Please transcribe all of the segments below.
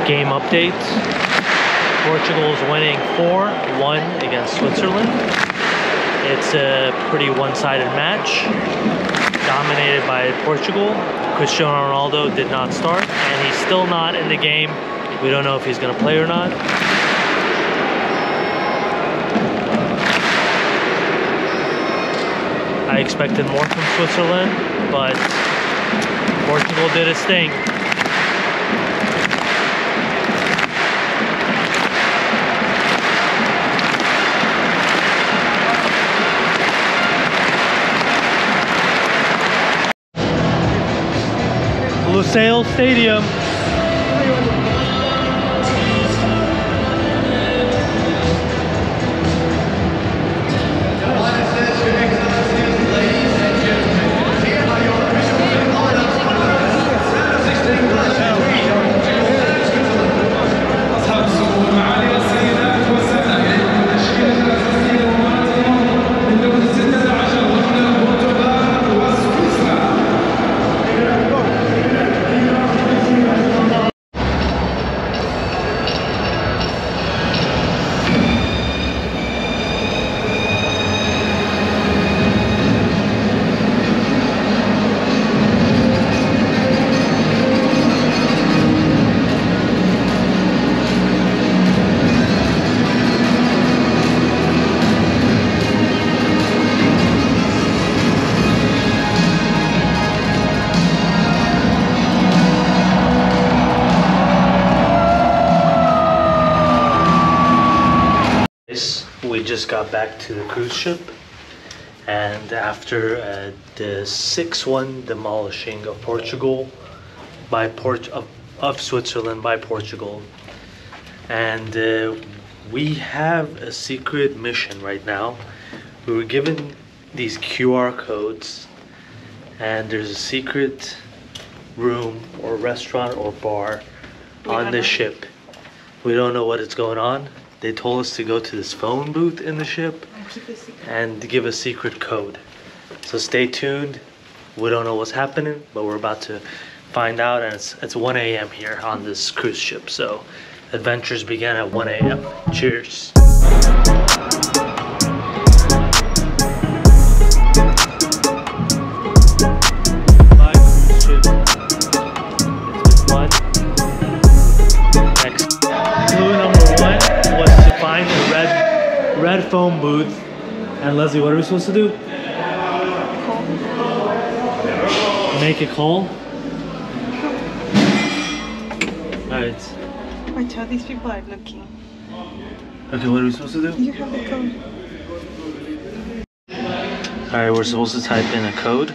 game update. Portugal is winning 4-1 against Switzerland. It's a pretty one-sided match, dominated by Portugal. Cristiano Ronaldo did not start, and he's still not in the game. We don't know if he's going to play or not. I expected more from Switzerland, but Portugal did its thing. Lusail Stadium. We just got back to the cruise ship, and after the 6-1 demolishing of Portugal by of Switzerland by Portugal, and we have a secret mission right now. We were given these QR codes, and there's a secret room or restaurant or bar on the ship. We don't know what is going on. They told us to go to this phone booth in the ship and to give a secret code. So stay tuned. We don't know what's happening, but we're about to find out, and it's 1 a.m. here on this cruise ship. So adventures began at 1 a.m. Cheers. Red phone booth. And Leslie, what are we supposed to do? Call. Make a call? Alright. Watch out, these people are looking. Okay, what are we supposed to do? You have the code. Alright, we're supposed to type in a code.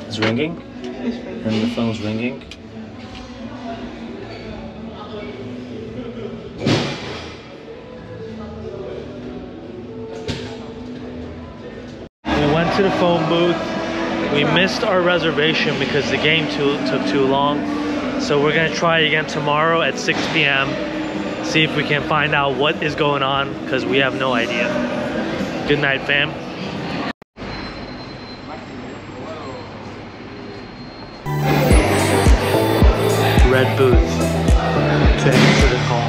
It's ringing? It's ringing. And the phone's ringing. We went to the phone booth. We missed our reservation because the game took too long. So we're gonna try again tomorrow at 6 p.m. See if we can find out what is going on, because we have no idea. Good night, fam. Red booth to answer the call.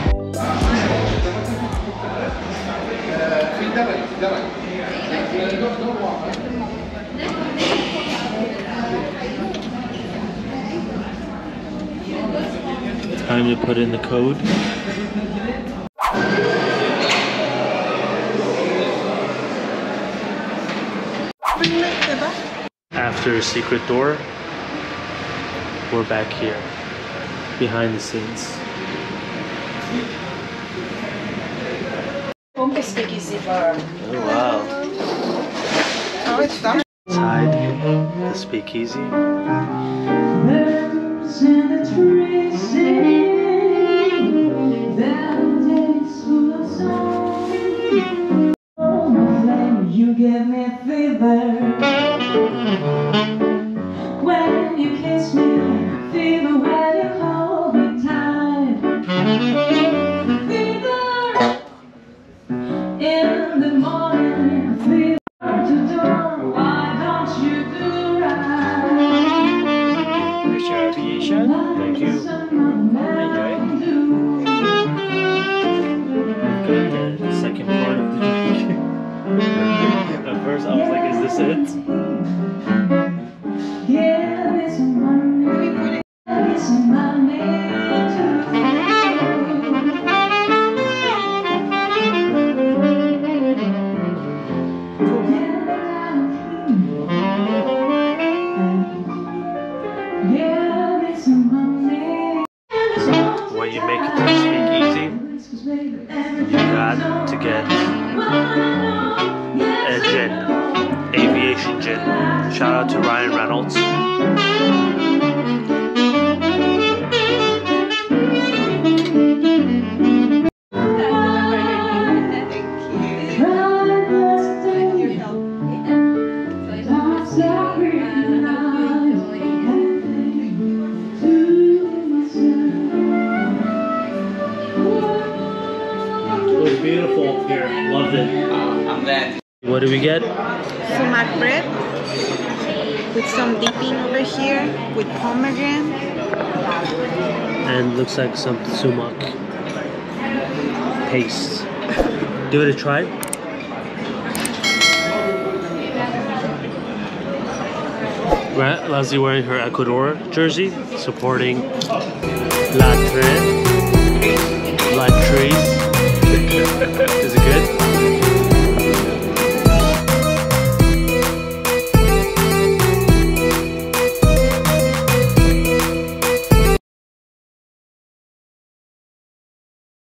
Time to put in the code. After a secret door, we're back here, behind the scenes. SPEAKEASY bar. Oh wow. Oh, it's done. Inside the speakeasy. Birds in the trees sing their days full of song. Oh, my flame, you give me fever. When you kiss me, fever when you hold me tight. Fever in the morning, fever to dawn. Why don't you do right? Give me some money. When you make it to Speakeasy, you got to get a gin, aviation gin. Shout out to Ryan Reynolds. It was beautiful here. Loved it. I'm glad. What do we get? Sumac bread with some dipping over here with pomegranate. And looks like some sumac paste. Give it a try. Leslie wearing her Ecuador jersey, supporting La Trees.